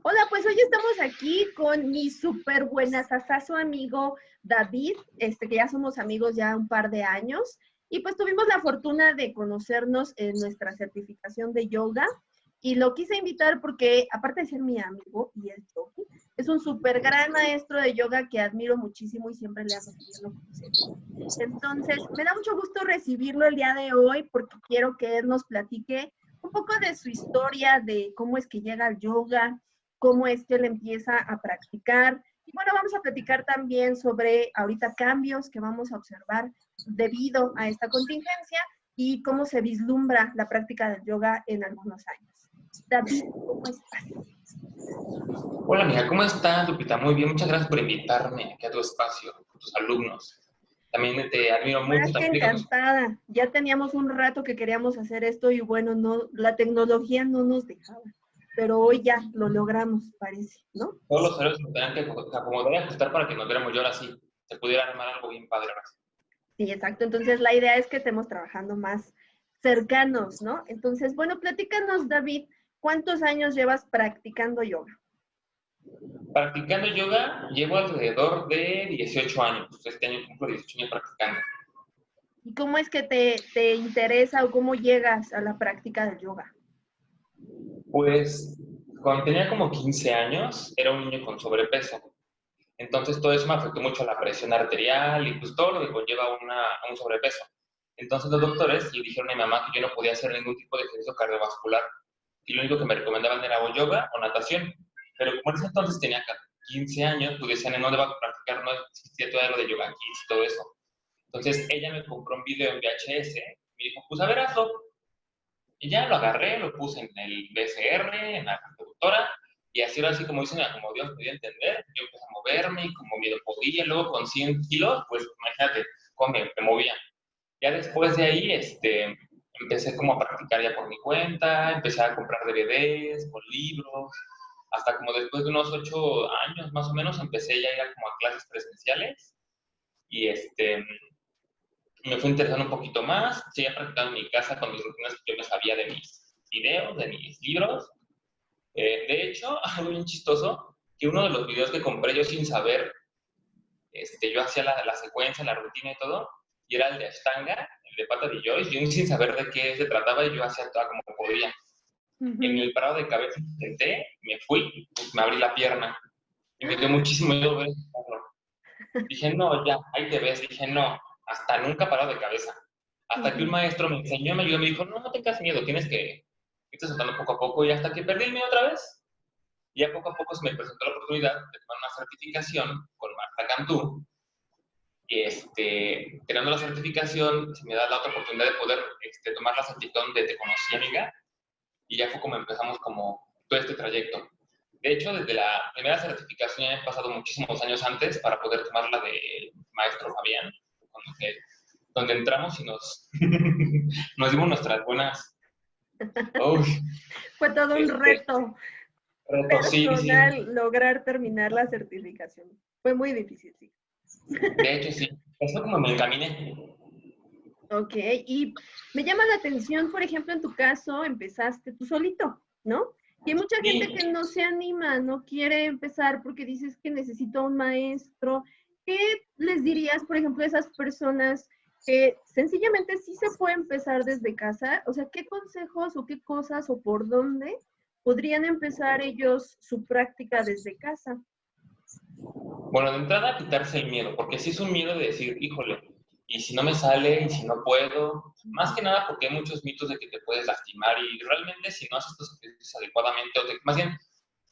Hola, pues hoy estamos aquí con mi súper buenasasazo amigo David, que ya somos amigos ya un par de años, y pues tuvimos la fortuna de conocernos en nuestra certificación de yoga, y lo quise invitar porque, aparte de ser mi amigo y es yogi, es un súper gran maestro de yoga que admiro muchísimo y siempre le ando pidiendo consejos. Entonces, me da mucho gusto recibirlo el día de hoy porque quiero que él nos platique un poco de su historia, de cómo es que llega al yoga, cómo es que él empieza a practicar. Y bueno, vamos a platicar también sobre ahorita cambios que vamos a observar debido a esta contingencia y cómo se vislumbra la práctica del yoga en algunos años. David, ¿cómo estás? Hola, amiga, ¿cómo estás, Lupita? Muy bien, muchas gracias por invitarme aquí a tu espacio, con tus alumnos. También te admiro mucho, Más que explícanos. encantada. Ya teníamos un rato que queríamos hacer esto y bueno, no, la tecnología no nos dejaba. Pero hoy ya lo logramos, parece, ¿no? Todos los horarios se tendrán que acomodar y ajustar para que nos viéramos yo ahora sí. Se pudiera armar algo bien padre ahora sí. Sí, exacto. Entonces la idea es que estemos trabajando más cercanos, ¿no? Entonces, bueno, platícanos, David, ¿cuántos años llevas practicando yoga? Practicando yoga llevo alrededor de 18 años. Este año cumplo 18 años practicando. ¿Y cómo es que te interesa o cómo llegas a la práctica del yoga? Pues cuando tenía como 15 años, era un niño con sobrepeso. Entonces todo eso me afectó mucho a la presión arterial y pues todo lo que conlleva a un sobrepeso. Entonces los doctores le dijeron a mi mamá que yo no podía hacer ningún tipo de ejercicio cardiovascular y lo único que me recomendaban era o yoga o natación. Pero como en ese entonces tenía 15 años, pues decían, no debo practicar, no existía todavía lo de yoga kids y todo eso. Entonces ella me compró un video en VHS y me dijo, pues a ver, hazlo. Y ya lo agarré, lo puse en el VCR, en la computadora, y así era así como dicen, como Dios me dio a entender, yo empecé a moverme y como me podía, luego con 100 kilos, pues imagínate cómo me movía. Ya después de ahí, empecé como a practicar ya por mi cuenta, empecé a comprar DVDs, con libros, hasta como después de unos 8 años más o menos, empecé ya a ir como a clases presenciales, y me fui interesando un poquito más, seguía practicando en mi casa con mis rutinas que yo me sabía de mis videos, de mis libros. De hecho, algo bien chistoso, que uno de los videos que compré yo sin saber, yo hacía la secuencia, la rutina y todo, y era el de Ashtanga, el de Pata de Joyce, yo sin saber de qué se trataba y yo hacía todo como podía. En Ujú. el parado de cabeza intenté, me fui, pues me abrí la pierna y me dio muchísimo miedo ver eso. Dije, no, ya, ahí te ves. Dije, no, hasta nunca parado de cabeza. Hasta que un Ujú. maestro me enseñó, me ayudó, me dijo, no, no tengas miedo, tienes que irte soltando poco a poco. Y hasta que perdí el miedo otra vez, y ya poco a poco se me presentó la oportunidad de tomar una certificación con Marta Cantú. Y teniendo la certificación, se me da la otra oportunidad de poder tomar la certificación de Te Conocí, Amiga. Y ya fue como empezamos como todo este trayecto. De hecho, desde la primera certificación ya he pasado muchísimos años antes para poder tomar la del maestro Fabián, donde entramos y nos dimos nuestras buenas. Uy, Fue todo un reto retos, sí, sí. personal lograr terminar la certificación. Fue muy difícil, sí. De hecho, sí. Eso como me encaminé. Ok, y me llama la atención, por ejemplo, en tu caso, empezaste tú solito, ¿no? Y hay mucha gente Sí, que no se anima, no quiere empezar porque dices que necesito un maestro. ¿Qué les dirías, por ejemplo, a esas personas que sencillamente sí se puede empezar desde casa? O sea, ¿qué consejos o qué cosas o por dónde podrían empezar ellos su práctica desde casa? bueno, de entrada quitarse el miedo, porque sí es un miedo de decir, híjole, y si no me sale, y si no puedo, más que nada porque hay muchos mitos de que te puedes lastimar y realmente si no haces tus ejercicios adecuadamente, más bien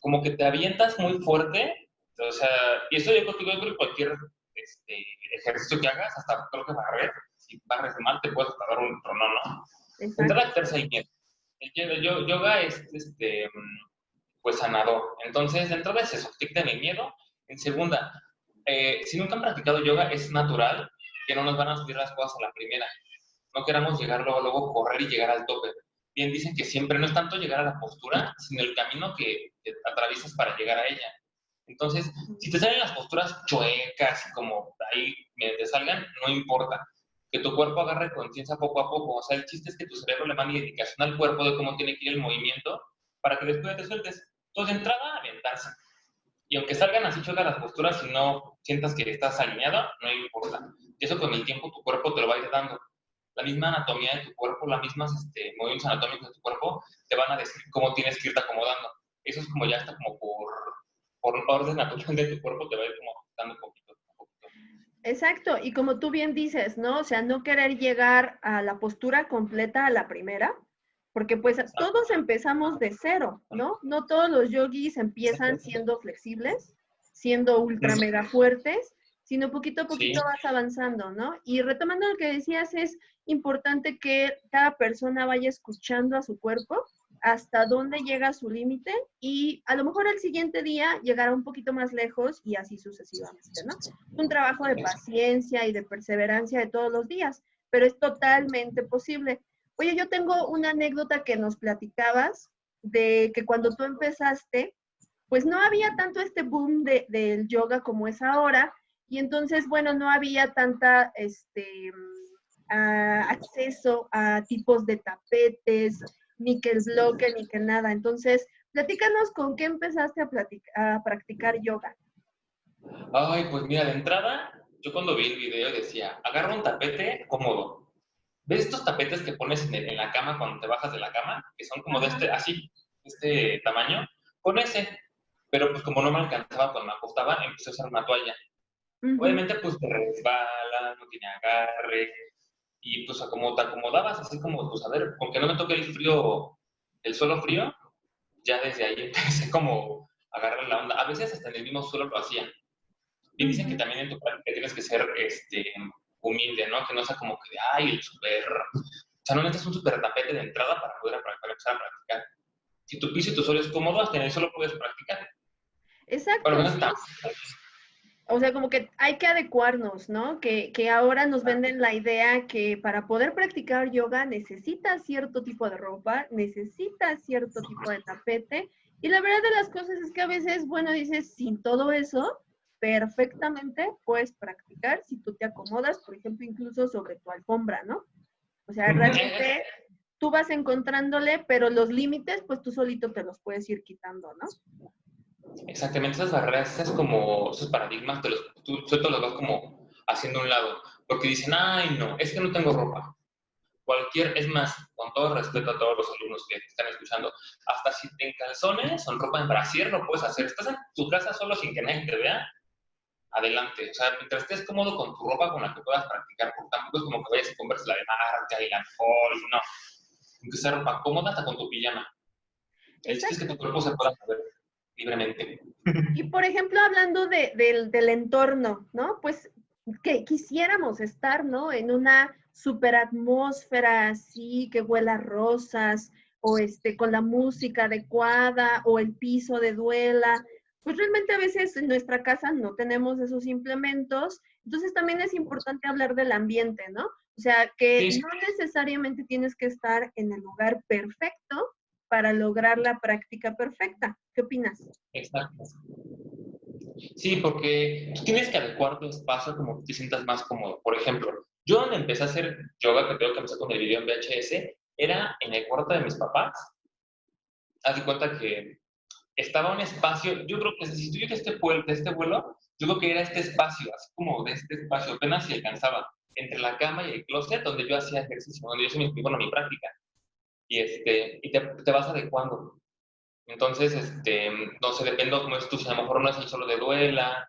como que te avientas muy fuerte, o sea, y eso yo creo que cualquier ejercicio que hagas, hasta creo que barrer, si barres mal te puedes dar un trono, ¿no? De Exacto. entrada quitarse el miedo. El yoga es, pues sanador. Entonces, de entrada es eso, quiten el miedo. En segunda, si nunca han practicado yoga, es natural que no nos van a subir las cosas a la primera. No queramos llegar luego, correr y llegar al tope. Bien dicen que siempre no es tanto llegar a la postura, sino el camino que atraviesas para llegar a ella. Entonces, si te salen las posturas chuecas y como ahí te salgan, no importa. Que tu cuerpo agarre conciencia poco a poco. O sea, el chiste es que tu cerebro le mande indicación al cuerpo de cómo tiene que ir el movimiento para que después te sueltes. Entonces, de entrada, aventarse. Y aunque salgan así chocas las posturas, si no sientas que estás alineado, no importa. Y eso con el tiempo tu cuerpo te lo va a ir dando. La misma anatomía de tu cuerpo, las mismas movimientos anatómicos de tu cuerpo, te van a decir cómo tienes que irte acomodando. Eso es como ya está como por orden natural de tu cuerpo, te va a ir como dando un poquito, un poquito. Exacto, y como tú bien dices, ¿no? O sea, no querer llegar a la postura completa a la primera, porque pues todos empezamos de cero, ¿no? No todos los yogis empiezan siendo flexibles, siendo ultra mega fuertes, sino poquito a poquito Sí, vas avanzando, ¿no? Y retomando lo que decías, es importante que cada persona vaya escuchando a su cuerpo hasta dónde llega su límite y a lo mejor el siguiente día llegará un poquito más lejos y así sucesivamente, ¿no? Es un trabajo de paciencia y de perseverancia de todos los días, pero es totalmente posible. Oye, yo tengo una anécdota que nos platicabas de que cuando tú empezaste, pues no había tanto este boom del yoga como es ahora, y entonces, bueno, no había tanta acceso a tipos de tapetes, ni que el bloque, ni que nada. Entonces, platícanos con qué empezaste a practicar yoga. ay, pues mira, de entrada, yo cuando vi el video decía, agarra un tapete cómodo. ¿Ves estos tapetes que pones en la cama cuando te bajas de la cama? Que son como de Ajá. así, de este tamaño. Con ese. Pero pues como no me alcanzaba cuando me acostaba, empecé a usar una toalla. Ujú. Obviamente pues te resbala, no tiene agarre. Y pues como te acomodabas, así como, pues a ver, con que no me toque el frío, el suelo frío, ya desde ahí empecé como a agarrar la onda. A veces hasta en el mismo suelo lo hacía. Y dicen que Ujú. también en tu práctica tienes que ser humilde, ¿no? Que no sea como que de, ay, el súper. O sea, no necesitas un súper tapete de entrada para poder para empezar a practicar. Si tu piso y tu suelo es cómodo, hasta en el suelo puedes practicar. Pero Exacto, no sí. está. O sea, como que hay que adecuarnos, ¿no? Que ahora nos venden la idea que para poder practicar yoga necesitas cierto tipo de ropa, necesitas cierto tipo de tapete. Y la verdad de las cosas es que a veces, bueno, dices, sin todo eso, perfectamente puedes practicar si tú te acomodas, por ejemplo, incluso sobre tu alfombra, ¿no? O sea, realmente tú vas encontrándole, pero los límites, pues tú solito te los puedes ir quitando, ¿no? Exactamente, esas barreras, esas como, esos paradigmas, tú suelto los vas como haciendo a un lado. Porque dicen, ay, no, es que no tengo ropa. Es más, con todo respeto a todos los alumnos que están escuchando, hasta si te en calzones o en ropa en brasier lo puedes hacer. Estás en tu casa solo sin que nadie te vea, adelante. O sea, mientras estés cómodo con tu ropa con la que puedas practicar, porque tampoco es como que vayas a comprarse la de marca y la mejor, no. Aunque sea ropa cómoda, hasta con tu pijama. El chiste es que tu Exacto. cuerpo se pueda mover libremente. Y por ejemplo, hablando del entorno, ¿no? Pues que quisiéramos estar, ¿no? En una super atmósfera así, que huela a rosas, o con la música adecuada, o el piso de duela. Pues realmente a veces en nuestra casa no tenemos esos implementos, entonces también es importante hablar del ambiente, ¿no? O sea, que Sí, no necesariamente tienes que estar en el lugar perfecto para lograr la práctica perfecta. ¿Qué opinas? exacto. Sí, porque tú tienes que adecuar tu espacio como que te sientas más cómodo. Por ejemplo, yo donde empecé a hacer yoga, que tengo que empezar con el video en VHS, era en el cuarto de mis papás. Haz de cuenta que estaba un espacio, yo creo que si tú llegas de este vuelo, yo creo que era este espacio, así como de este espacio, apenas si alcanzaba, entre la cama y el closet, donde yo hacía ejercicio, donde yo hacía mi práctica. Y te vas adecuando. Entonces, no sé, depende cómo es tú, si a lo mejor no es el solo de duela,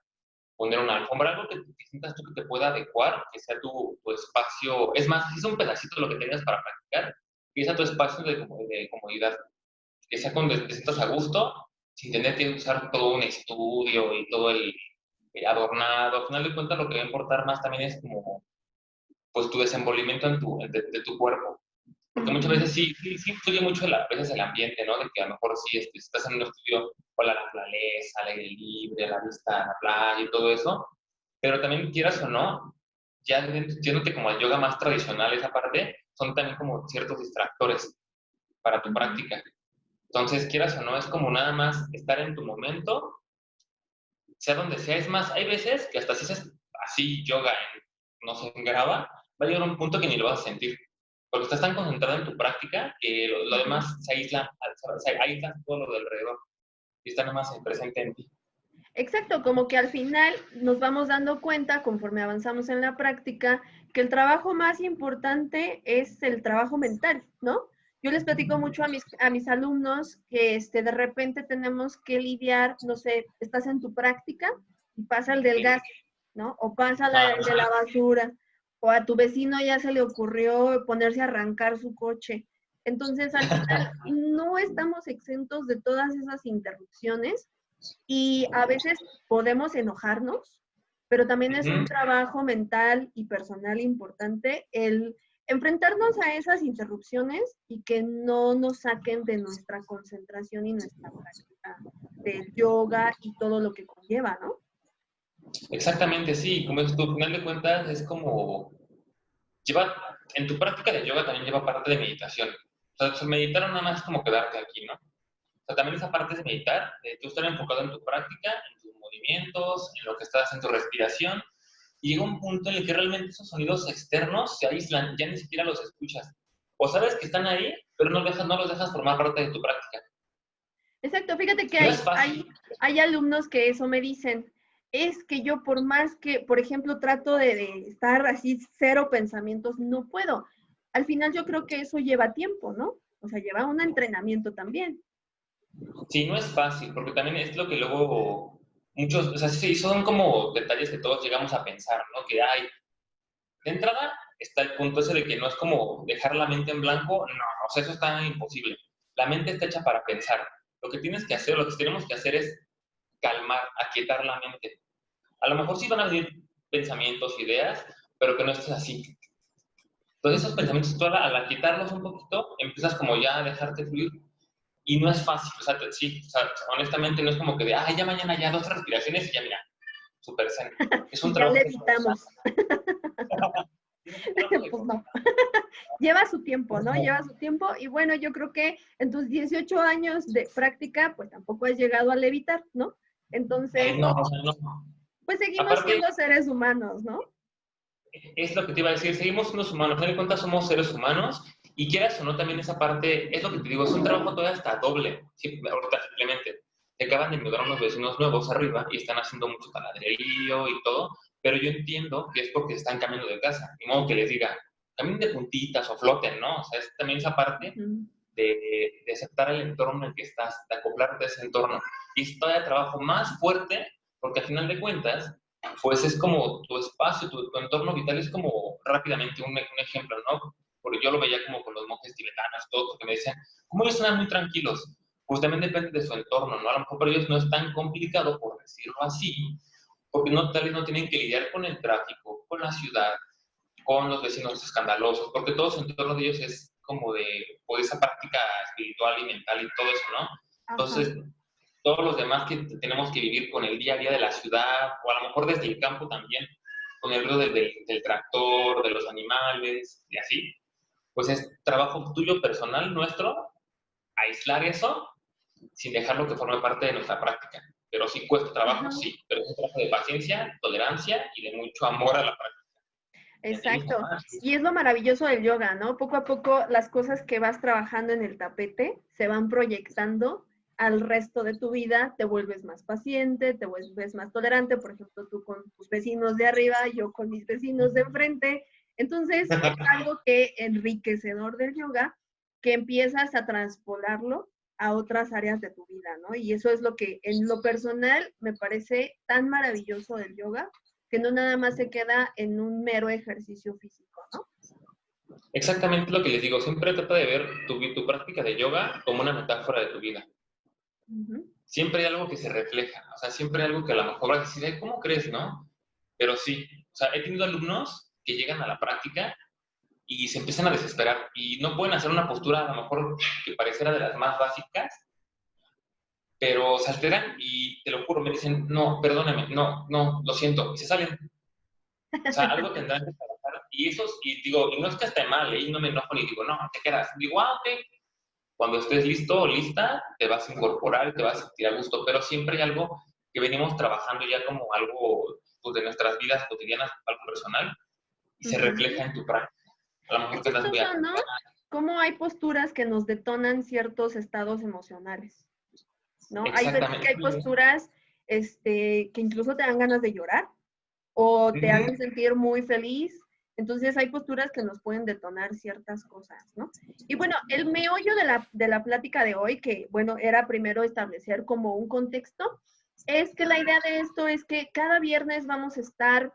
poner una alfombra, algo que sientas tú que te pueda adecuar, que sea tu espacio, es más, si es un pedacito lo que tengas para practicar, que sea tu espacio de comodidad, que sea donde te sientas a gusto, sin tener que usar todo un estudio y todo el adornado. Al final de cuentas, lo que va a importar más también es como, pues, tu desenvolvimiento de tu cuerpo. Porque muchas Ujú. veces sí influye mucho a veces el ambiente, ¿no? De que a lo mejor sí estás en un estudio con la naturaleza, al aire libre, la vista a la playa y todo eso, pero también quieras o no, ya yéndote como al yoga más tradicional, esa parte, son también como ciertos distractores para tu Ujú. práctica. Entonces, quieras o no, es como nada más estar en tu momento, sea donde sea. Es más, hay veces que hasta si haces así yoga no sé, en grava, va a llegar un punto que ni lo vas a sentir. porque estás tan concentrado en tu práctica que lo demás se aísla todo lo de alrededor y está nada más presente en ti. Exacto, como que al final nos vamos dando cuenta, conforme avanzamos en la práctica, que el trabajo más importante es el trabajo mental, ¿no? Yo les platico mucho a mis alumnos que de repente tenemos que lidiar, no sé, estás en tu práctica y pasa el del gas, ¿no? O pasa el de la basura, o a tu vecino ya se le ocurrió ponerse a arrancar su coche. Entonces, al final, no estamos exentos de todas esas interrupciones y a veces podemos enojarnos, pero también es un trabajo mental y personal importante el enfrentarnos a esas interrupciones y que no nos saquen de nuestra concentración y nuestra práctica del yoga y todo lo que conlleva, ¿no? Exactamente, sí, como es tu final de cuentas, es como, en tu práctica de yoga también lleva parte de meditación. O sea, meditar no nada más es como quedarte aquí, ¿no? O sea, también esa parte de meditar, de tú estar enfocado en tu práctica, en tus movimientos, en lo que estás, en tu respiración, y llega un punto en el que realmente esos sonidos externos se aíslan, ya ni siquiera los escuchas. O sabes que están ahí, pero no los dejas formar parte de tu práctica. Exacto, fíjate que No es fácil. hay alumnos que eso me dicen, es que yo por más que, por ejemplo, trato de estar así cero pensamientos, no puedo. Al final yo creo que eso lleva tiempo, ¿no? O sea, lleva un entrenamiento también. Sí, no es fácil, porque también es lo que luego muchos, o sea, sí, son como detalles que todos llegamos a pensar, ¿no? Que hay, de entrada está el punto ese de que no es como dejar la mente en blanco, no, o sea, eso está imposible. La mente está hecha para pensar. Lo que tienes que hacer, lo que tenemos que hacer es calmar, aquietar la mente. A lo mejor sí van a venir pensamientos, ideas, pero que no estés así. Entonces esos pensamientos, tú al quitarlos un poquito, empiezas como ya a dejarte fluir. Y no es fácil, o sea, sí, o sea, honestamente no es como que de, ya mañana ya 2 respiraciones y ya mira, súper zen. Es un Y ya trabajo le que evitamos. Pues no. Lleva su tiempo, ¿no? Lleva su tiempo. Y bueno, yo creo que en tus 18 años de práctica, pues tampoco has llegado a levitar, ¿no? Entonces, No, o sea, no. pues seguimos Aparte, siendo seres humanos, ¿no? es lo que te iba a decir, seguimos siendo humanos, al final de cuentas somos seres humanos, y quieras o no, también esa parte, es lo que te digo, es un trabajo todavía hasta doble, sí, ahorita simplemente, te acaban de mudar unos vecinos nuevos arriba y están haciendo mucho taladrerío y todo, pero yo entiendo que es porque están cambiando de casa, ni modo que les diga, caminen de puntitas o floten, ¿no? O sea, es también esa parte de aceptar el entorno en el que estás, de acoplarte a ese entorno, y es todavía trabajo más fuerte, porque al final de cuentas, pues es como tu espacio, tu entorno vital es como rápidamente un ejemplo, ¿no? Porque yo lo veía como con los monjes tibetanos, todo, porque me decían, ¿cómo ellos están muy tranquilos? Pues también depende de su entorno, ¿no? A lo mejor para ellos no es tan complicado, por decirlo así, porque no, tal vez no tienen que lidiar con el tráfico, con la ciudad, con los vecinos escandalosos, porque todo su entorno de ellos es como de pues, esa práctica espiritual y mental y todo eso, ¿no? Ajá. Entonces, todos los demás que tenemos que vivir con el día a día de la ciudad, o a lo mejor desde el campo también, con el ruido del tractor, de los animales, y así, pues es trabajo tuyo personal, nuestro, aislar eso sin dejarlo que forme parte de nuestra práctica. Pero sí cuesta trabajo, Ajá. sí, pero es un trabajo de paciencia, tolerancia y de mucho amor a la práctica. Exacto. Y es lo maravilloso del yoga, ¿no? Poco a poco las cosas que vas trabajando en el tapete se van proyectando al resto de tu vida, te vuelves más paciente, te vuelves más tolerante, por ejemplo, tú con tus vecinos de arriba, yo con mis vecinos de enfrente. Entonces, es algo que enriquecedor del yoga, que empiezas a transpolarlo a otras áreas de tu vida, ¿no? Y eso es lo que en lo personal me parece tan maravilloso del yoga, que no nada más se queda en un mero ejercicio físico, ¿no? Exactamente lo que les digo, siempre trata de ver tu práctica de yoga como una metáfora de tu vida. Siempre hay algo que se refleja, o sea, siempre hay algo que a lo mejor vas a decir, "Ay, ¿cómo crees, no?" Pero sí, o sea, he tenido alumnos que llegan a la práctica y se empiezan a desesperar y no pueden hacer una postura a lo mejor que pareciera de las más básicas, pero se alteran y te lo juro, me dicen, no, perdóname, no, no, lo siento, y se salen. O sea, algo tendrán que trabajar. Y eso, y digo, y no es que esté mal, ¿eh? Y no me enojo ni digo, no, te quedas. Digo, ok. Cuando estés listo o lista, te vas a incorporar y te vas a sentir a gusto. Pero siempre hay algo que venimos trabajando ya como algo pues, de nuestras vidas cotidianas, algo personal, y se refleja en tu práctica. A lo mejor Es que estás muy chistoso, ¿no? activa. Cómo hay posturas que nos detonan ciertos estados emocionales, ¿no? Hay veces que Exactamente. hay posturas que incluso te dan ganas de llorar o te Ujú. hacen sentir muy feliz. Entonces hay posturas que nos pueden detonar ciertas cosas, ¿no? Y bueno, el meollo de la plática de hoy, que bueno, era primero establecer como un contexto, es que la idea de esto es que cada viernes vamos a estar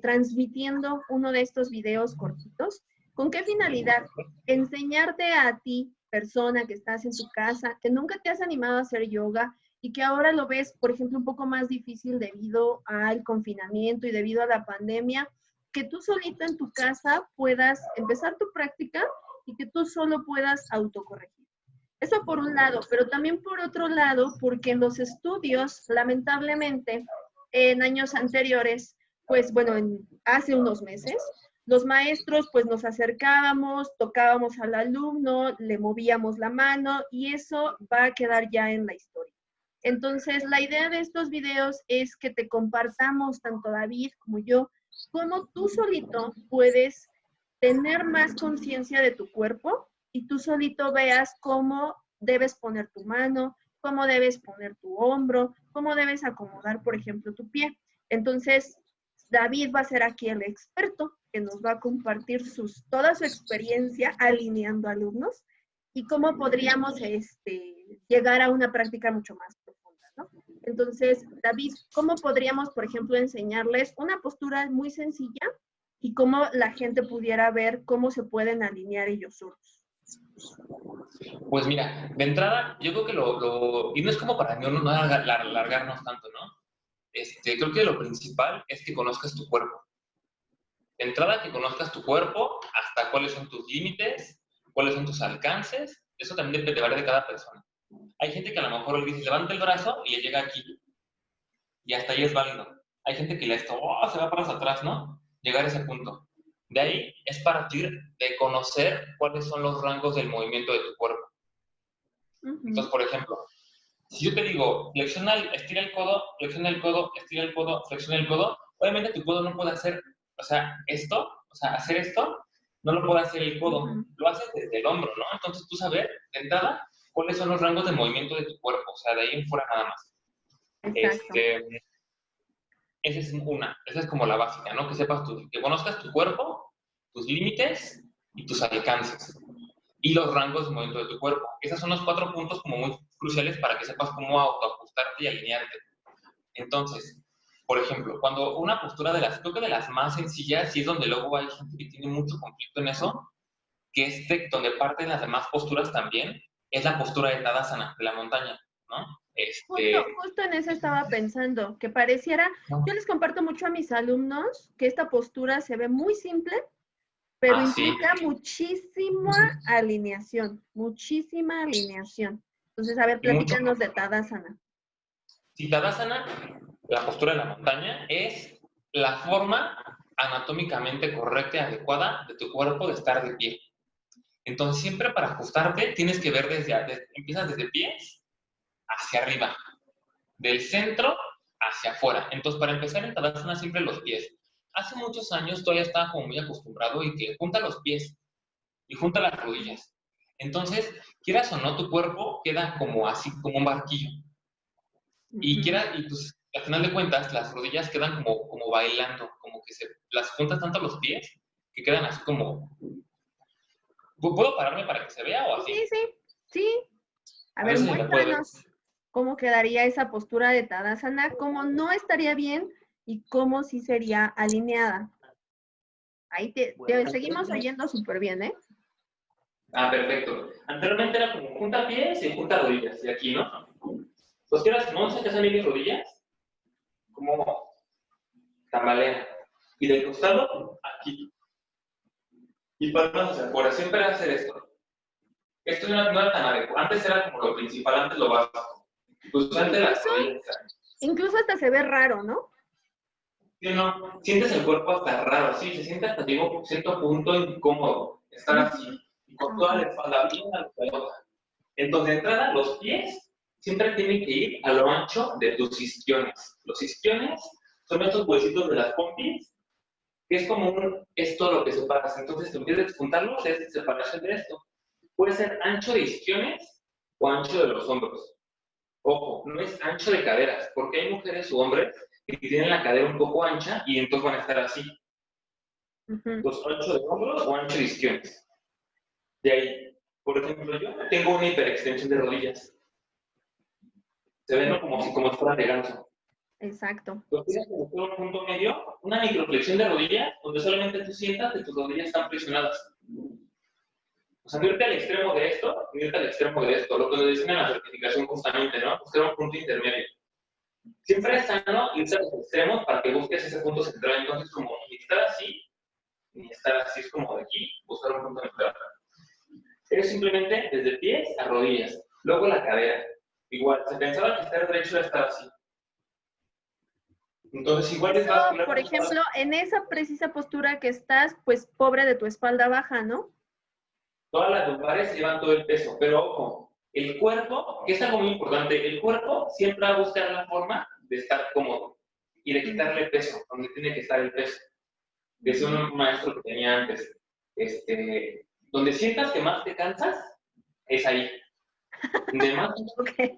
transmitiendo uno de estos videos cortitos. ¿Con qué finalidad? Enseñarte a ti, persona que estás en tu casa, que nunca te has animado a hacer yoga, y que ahora lo ves, por ejemplo, un poco más difícil debido al confinamiento y debido a la pandemia, que tú solito en tu casa puedas empezar tu práctica y que tú solo puedas autocorregir. Eso por un lado, pero también por otro lado, porque en los estudios, lamentablemente, en años anteriores, pues bueno, hace unos meses, los maestros pues nos acercábamos, tocábamos al alumno, le movíamos la mano y eso va a quedar ya en la historia. Entonces, la idea de estos videos es que te compartamos, tanto David como yo, cómo tú solito puedes tener más conciencia de tu cuerpo y tú solito veas cómo debes poner tu mano, cómo debes poner tu hombro, cómo debes acomodar, por ejemplo, tu pie. Entonces, David va a ser aquí el experto que nos va a compartir toda su experiencia alineando alumnos y cómo podríamos llegar a una práctica mucho más profunda, ¿no? Entonces, David, ¿cómo podríamos, por ejemplo, enseñarles una postura muy sencilla y cómo la gente pudiera ver cómo se pueden alinear ellos solos? Pues mira, de entrada, yo creo que y no es como para no alargarnos tanto, ¿no? Creo que lo principal es que conozcas tu cuerpo. De entrada, que conozcas tu cuerpo, hasta cuáles son tus límites, cuáles son tus alcances. Eso también depende de cada persona. Hay gente que a lo mejor le dice, levanta el brazo y le llega aquí. Y hasta ahí es válido. Hay gente que se va para atrás, ¿no? Llegar a ese punto. De ahí es partir de conocer cuáles son los rangos del movimiento de tu cuerpo. Entonces, por ejemplo, si yo te digo, estira el codo, flexiona el codo, estira el codo, flexiona el codo, obviamente tu codo no puede hacer, hacer esto, no lo puede hacer el codo, lo haces desde el hombro, ¿no? Entonces tú saber, de entrada, cuáles son los rangos de movimiento de tu cuerpo, o sea, de ahí en fuera nada más. Exacto. Esa es como la básica, ¿no? Que conozcas tu cuerpo, tus límites y tus alcances. Y los rangos de movimiento de tu cuerpo. Esos son los 4 puntos como muy cruciales para que sepas cómo autoajustarte y alinearte. Entonces, por ejemplo, cuando una postura creo que de las más sencillas, y es donde luego hay gente que tiene mucho conflicto en eso, que es donde parten las demás posturas también, es la postura de Tadasana, de la montaña, ¿no? Justo en eso estaba pensando, que pareciera, yo les comparto mucho a mis alumnos que esta postura se ve muy simple, pero Sí. implica muchísima alineación. Entonces, a ver, platícanos de Tadasana. Si Tadasana, la postura de la montaña, es la forma anatómicamente correcta y adecuada de tu cuerpo de estar de pie. Entonces, siempre para ajustarte tienes que ver empiezas desde pies hacia arriba, del centro hacia afuera. Entonces, para empezar en Tadasana, siempre los pies. Hace muchos años todavía estaba como muy acostumbrado y que junta los pies y junta las rodillas. Entonces, quieras o no, tu cuerpo queda como así, como un barquillo. Y pues, al final de cuentas, las rodillas quedan como bailando, como que las juntas tanto los pies que quedan así como. ¿Puedo pararme para que se vea o así? Sí. A ver, si se me puede ver. muéstranos cómo quedaría esa postura de Tadasana, cómo no estaría bien y cómo sí sería alineada. Ahí te seguimos oyendo súper bien, ¿eh? Perfecto. Anteriormente era como junta pies y junta rodillas, y aquí, ¿no? Pues quieras, no sé qué hacen mis rodillas, como tambalea. Y del costado, aquí. Y palmas hacia afuera. Siempre hacer esto. Esto no era tan adecuado. Antes era como lo principal, antes lo básico. Pues antes las rodillas. Incluso hasta se ve raro, ¿no? Sí, no. Sientes el cuerpo hasta raro, sí. Se siente hasta, digo, cierto punto incómodo estar así. Y con toda la espalda bien a la pelota. Entonces, de entrada, los pies siempre tienen que ir a lo ancho de tus isquiones. Los isquiones son estos huesitos de las pompis que es como esto lo que separas. Entonces, en vez de juntarlos, es separación de esto. Puede ser ancho de isquiones o ancho de los hombros. Ojo, no es ancho de caderas, porque hay mujeres u hombres que tienen la cadera un poco ancha y entonces van a estar así. Los ancho de hombros o ancho de isquiones. De ahí, por ejemplo, yo tengo una hiperextensión de rodillas. Se ven, ¿no? como si fuera de ganso. Exacto. Entonces tienes que buscar un punto medio, una microflexión de rodilla, donde solamente tú sientas que tus rodillas están presionadas. O sea, no irte al extremo de esto, ni irte al extremo de esto. Lo que nos dicen en la certificación justamente, ¿no? Buscar un punto intermedio. Siempre es sano irse a los extremos para que busques ese punto central. Entonces, como ni estar así, ni estar así, es como de aquí, buscar un punto neutral. Es simplemente desde pies a rodillas. Luego la cadera. Igual, se pensaba que estar derecho era estar así. Entonces, igual es vascular. Por ejemplo, en esa precisa postura que estás, pues pobre de tu espalda baja, ¿no? Todas las lumbares llevan todo el peso, pero ojo, el cuerpo, que es algo muy importante, el cuerpo siempre va a buscar la forma de estar cómodo y de quitarle peso, donde tiene que estar el peso. Decía un maestro que tenía antes, donde sientas que más te cansas, es ahí. Donde más Okay.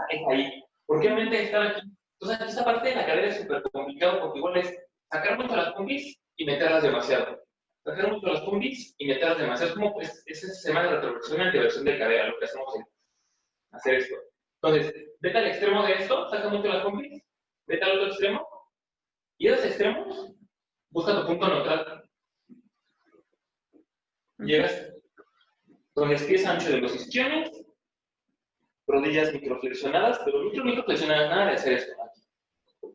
es ahí. Porque obviamente estar aquí. Entonces, esta parte de la cadera es súper complicado porque igual es sacar mucho las pompis y meterlas demasiado. Sacar mucho las pompis y meterlas demasiado. Es como pues, ese sistema de retroversión y antiversión de cadera, lo que hacemos en hacer esto. Entonces, vete al extremo de esto, saca mucho las pompis, vete al otro extremo, y a los extremos, busca tu punto neutral. Llegas con los pies anchos de los isquiones, rodillas microflexionadas, pero microflexionadas, nada de hacer esto.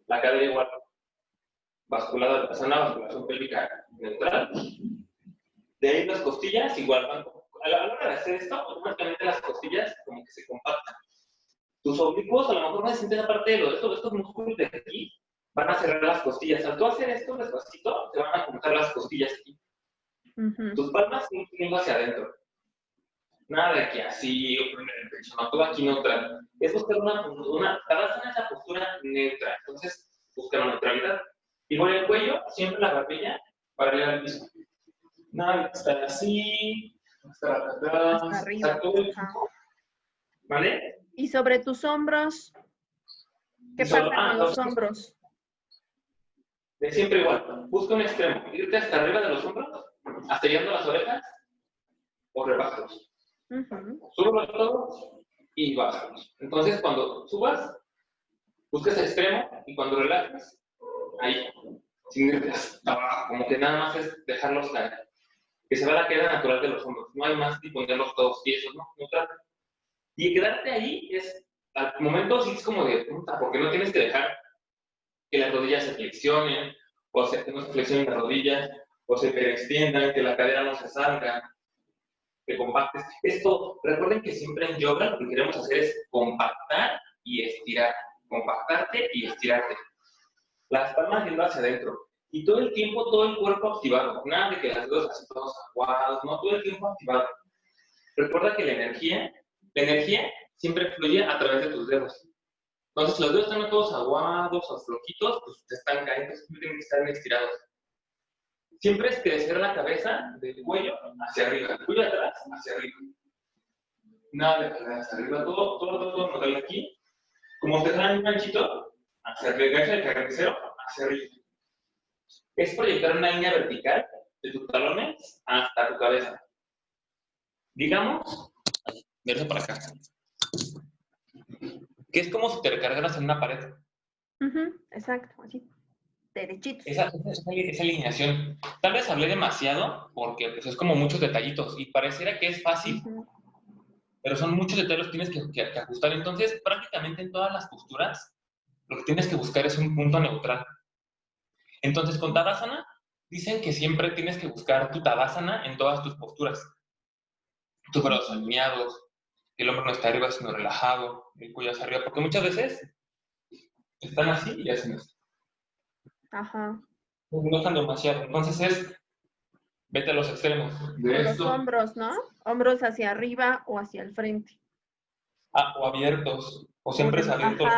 La cadera igual, basculada, una basculación pélvica neutral. De ahí las costillas igual van. A la hora de hacer esto, automáticamente las costillas como que se compactan. Tus oblicuos a lo mejor no se sienten aparte de estos músculos de aquí, van a cerrar las costillas. Al tú hacer esto despacito, te van a juntar las costillas aquí. Tus palmas siguen yendo hacia adentro. Nada de que así, o poner el pecho, no, todo aquí neutral. Es buscar Tadasana es la postura neutra, entonces busca la neutralidad. Igual el cuello, siempre la barbilla paralela al piso. Nada de estar así, estar acá atrás, hasta arriba. estar todo el tiempo. ¿Vale? Y sobre tus hombros, ¿qué pasa con los hombros? De siempre igual, busca un extremo, irte hasta arriba de los hombros, hasta llegando a las orejas, o rebájalos. Súbelo todos y bájalos. Entonces, cuando subas, buscas el extremo y cuando relajes, ahí, sin irte hasta abajo, como que nada más es dejarlos caer. Que se va la queda natural de los hombros. No hay más ni ponerlos todos tiesos, ¿no? Y quedarte ahí es, al momento sí es como de puta, porque no tienes que dejar que las rodillas se flexionen, o sea, que no se flexionen las rodillas, o se extiendan, que la cadera no se salga, que compactes. Esto, recuerden que siempre en yoga lo que queremos hacer es compactar y estirar. Compactarte y estirarte. Las palmas yendo hacia adentro. Y todo el tiempo, todo el cuerpo activado. Nada de que las dedos así todos aguados, no, todo el tiempo activado. Recuerda que la energía siempre fluye a través de tus dedos. Entonces, si los dedos están todos aguados o flojitos, pues te están cayendo, siempre tienen que estar estirados. Siempre es crecer la cabeza del cuello hacia arriba, el cuello atrás hacia arriba. Nada de caer hacia arriba, todo modelo aquí. Como te traen un ganchito, hacia arriba, gancho de carnicero, hacia arriba. Es proyectar una línea vertical de tus talones hasta tu cabeza. Digamos, verse para acá. Que es como si te recargaras en una pared. Exacto, así, derechito. Esa alineación. Tal vez hablé demasiado porque pues, es como muchos detallitos y pareciera que es fácil, pero son muchos detalles que tienes que ajustar. Entonces, prácticamente en todas las posturas, lo que tienes que buscar es un punto neutral. Entonces, con Tadasana, dicen que siempre tienes que buscar tu Tadasana en todas tus posturas. Tus brazos alineados, que el hombro no está arriba, sino relajado, el cuello hacia arriba, porque muchas veces están así y hacen esto. Ajá. No están demasiado. Entonces vete a los extremos. De los hombros, ¿no? Hombros hacia arriba o hacia el frente. O abiertos, o siempre abiertos.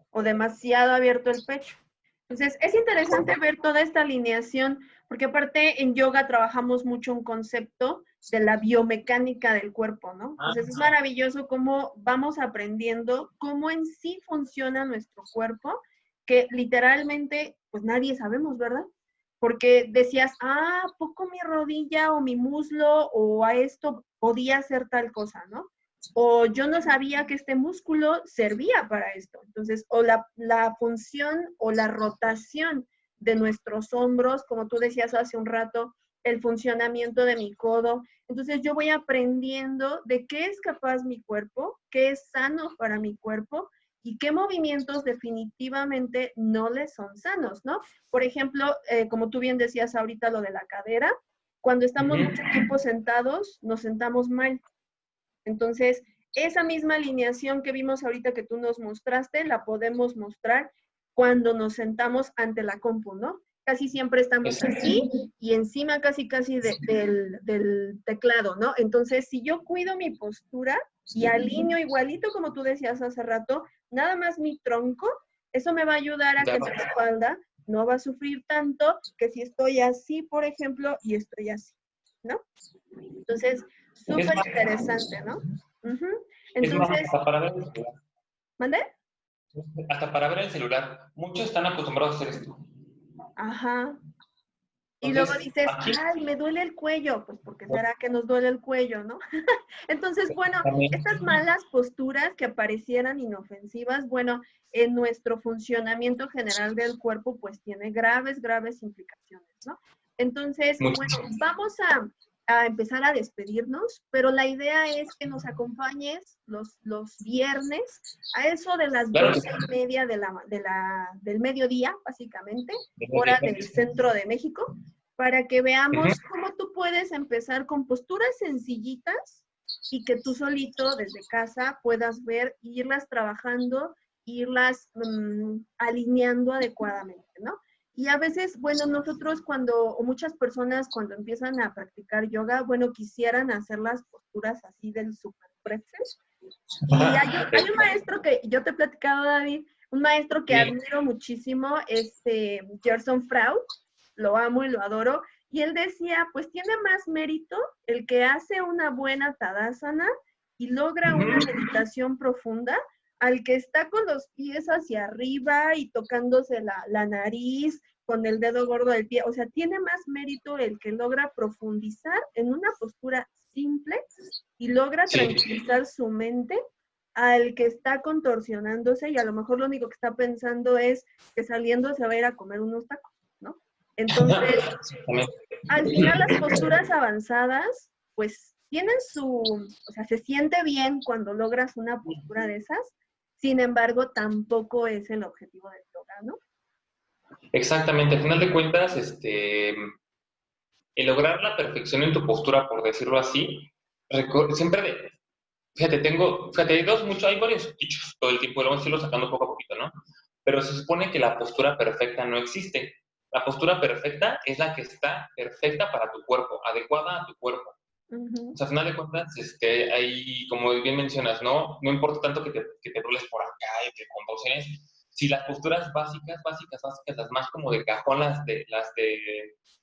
O demasiado abierto el pecho. Entonces, es interesante ver toda esta alineación Porque aparte en yoga trabajamos mucho un concepto de la biomecánica del cuerpo, ¿no? Entonces es maravilloso cómo vamos aprendiendo cómo en sí funciona nuestro cuerpo, que literalmente pues nadie sabemos, ¿verdad? Porque decías, ¿a poco mi rodilla o mi muslo o a esto podía hacer tal cosa, ¿no? O yo no sabía que este músculo servía para esto. Entonces, o la función o la rotación de nuestros hombros, como tú decías hace un rato, el funcionamiento de mi codo. Entonces yo voy aprendiendo de qué es capaz mi cuerpo, qué es sano para mi cuerpo y qué movimientos definitivamente no les son sanos, ¿no? Por ejemplo, como tú bien decías ahorita lo de la cadera, cuando estamos mucho tiempo sentados, nos sentamos mal. Entonces, esa misma alineación que vimos ahorita que tú nos mostraste, la podemos mostrar cuando nos sentamos ante la compu, ¿no? Casi siempre estamos así y encima casi del teclado, ¿no? Entonces, si yo cuido mi postura y alineo igualito como tú decías hace rato, nada más mi tronco, eso me va a ayudar a que mi espalda no va a sufrir tanto que si estoy así, por ejemplo, y estoy así, ¿no? Entonces, súper interesante, ¿no? Es más, Entonces, hasta para ver el celular. ¿mande? Hasta para ver el celular. Muchos están acostumbrados a hacer esto. Ajá. Y luego Entonces, dices, aquí ay, me duele el cuello. Pues porque será que nos duele el cuello, ¿no? Entonces, bueno, también, estas malas posturas que parecieran inofensivas, bueno, en nuestro funcionamiento general del cuerpo, pues tiene graves, graves implicaciones, ¿no? Entonces, bueno, vamos a empezar a despedirnos, pero la idea es que nos acompañes los viernes a eso de las claro, 12:30 del mediodía, básicamente, hora del centro de México, para que veamos cómo tú puedes empezar con posturas sencillitas y que tú solito desde casa puedas ver, irlas trabajando, irlas alineando adecuadamente, ¿no? Y a veces, bueno, nosotros o muchas personas cuando empiezan a practicar yoga, bueno, quisieran hacer las posturas así del super pretzel. Y hay un maestro que yo te he platicado, David, un maestro que admiro muchísimo, Gerson Fraud, lo amo y lo adoro, y él decía, pues tiene más mérito el que hace una buena tadasana y logra una meditación profunda al que está con los pies hacia arriba y tocándose la nariz con el dedo gordo del pie. O sea, tiene más mérito el que logra profundizar en una postura simple y logra tranquilizar su mente al que está contorsionándose y a lo mejor lo único que está pensando es que saliendo se va a ir a comer unos tacos, ¿no? Entonces, al final las posturas avanzadas, pues tienen o sea, se siente bien cuando logras una postura de esas, sin embargo, tampoco es el objetivo del yoga, ¿no? exactamente. Al final de cuentas, el lograr la perfección en tu postura, por decirlo así, siempre, fíjate, hay varios dichos todo el tiempo, lo vamos a irlo sacando poco a poquito, ¿no? Pero se supone que la postura perfecta no existe. La postura perfecta es la que está perfecta para tu cuerpo, adecuada a tu cuerpo. O sea, al final de cuentas, hay, como bien mencionas, no importa tanto que te roles por acá y que contorsiones, si las posturas básicas, las más como de cajón,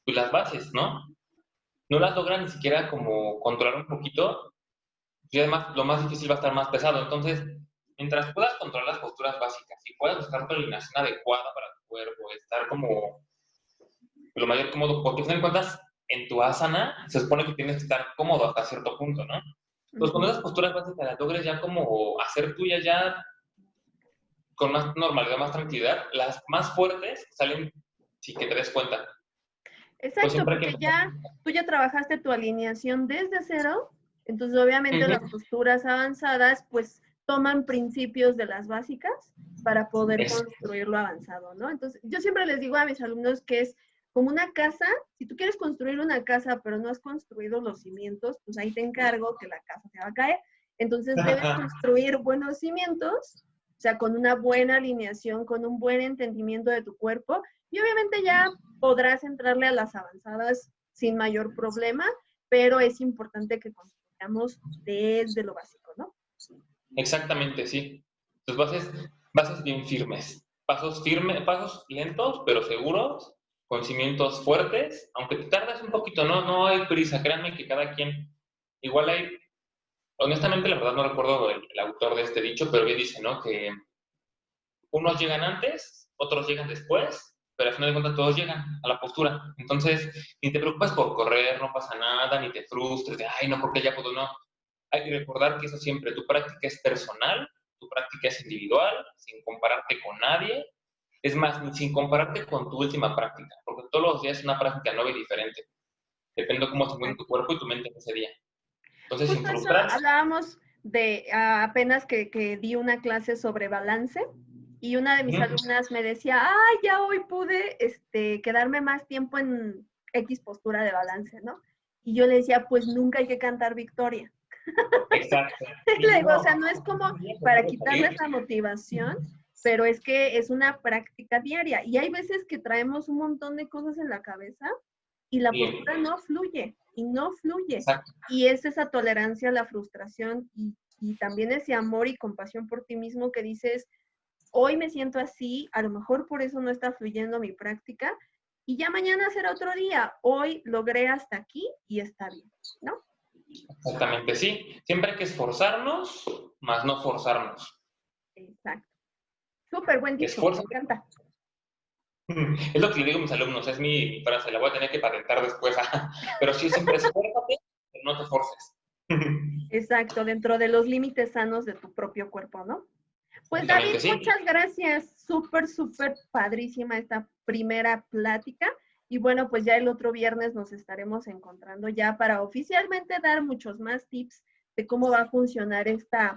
pues las bases, ¿no? No las logran ni siquiera como controlar un poquito, y además lo más difícil va a estar más pesado. Entonces, mientras puedas controlar las posturas básicas y puedas buscar tu alineación adecuada para tu cuerpo, estar como lo mayor cómodo, porque al final de cuentas, en tu asana se supone que tienes que estar cómodo hasta cierto punto, ¿no? Entonces, cuando esas posturas básicas las logres ya como hacer tuyas ya con más normalidad, más tranquilidad, las más fuertes salen sin que te des cuenta. Exacto, porque tú ya trabajaste tu alineación desde cero, entonces obviamente las posturas avanzadas pues toman principios de las básicas para poder construir lo avanzado, ¿no? Entonces yo siempre les digo a mis alumnos que es como una casa, si tú quieres construir una casa pero no has construido los cimientos, pues ahí te encargo que la casa se va a caer. Entonces debes construir buenos cimientos, o sea, con una buena alineación, con un buen entendimiento de tu cuerpo y obviamente ya podrás entrarle a las avanzadas sin mayor problema, pero es importante que construyamos desde lo básico, ¿no? Exactamente, sí. Tus bases bien firmes. Pasos lentos, pero seguros, con cimientos fuertes, aunque te tardas un poquito, no hay prisa, créanme que cada quien, igual hay, honestamente la verdad no recuerdo el autor de este dicho, pero bien dice, ¿no? Que unos llegan antes, otros llegan después, pero al final de cuentas todos llegan a la postura. Entonces, ni te preocupes por correr, no pasa nada, ni te frustres de, ay, no, porque ya puedo, no. Hay que recordar que eso siempre, tu práctica es personal, tu práctica es individual, sin compararte con nadie. Es más, ni sin compararte con tu última práctica, porque todos los días es una práctica nueva y diferente. Depende de cómo se encuentra tu cuerpo y tu mente en ese día. Entonces, sin Justo eso frustrarse. hablábamos de apenas que di una clase sobre balance y una de mis alumnas me decía, ay, ya hoy pude quedarme más tiempo en X postura de balance, ¿no? Y yo le decía, pues nunca hay que cantar victoria. Exacto. Le Sí, digo, o no, sea, no es como para quitarles la motivación, pero es que es una práctica diaria. Y hay veces que traemos un montón de cosas en la cabeza y la sí, postura no fluye, y no fluye. exacto. Y es esa tolerancia a la frustración y también ese amor y compasión por ti mismo que dices, hoy me siento así, a lo mejor por eso no está fluyendo mi práctica, y ya mañana será otro día. Hoy logré hasta aquí y está bien, ¿no? Exactamente, sí. Siempre hay que esforzarnos, más no forzarnos. Exacto. Súper buen dicho, me Esfuérzate. encanta. Es lo que le digo a mis alumnos, es mi frase, la voy a tener que patentar después. Pero sí, siempre esfuérzate, pero no te forces. Exacto, dentro de los límites sanos de tu propio cuerpo, ¿no? Pues David, Exactamente, sí. muchas gracias. Súper, súper padrísima esta primera plática. Y bueno, pues ya el otro viernes nos estaremos encontrando ya para oficialmente dar muchos más tips de cómo va a funcionar esta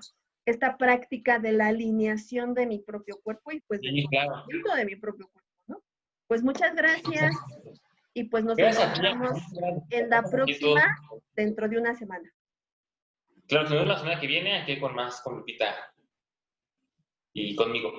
práctica de la alineación de mi propio cuerpo y pues del Sí, claro. conocimiento de mi propio cuerpo, ¿no? Pues muchas gracias y pues nos Gracias a ti. encontramos Muchas gracias. en la Aquí próxima todos. dentro de una semana. Claro, que nos vemos la semana que viene aquí con más, con Lupita y conmigo.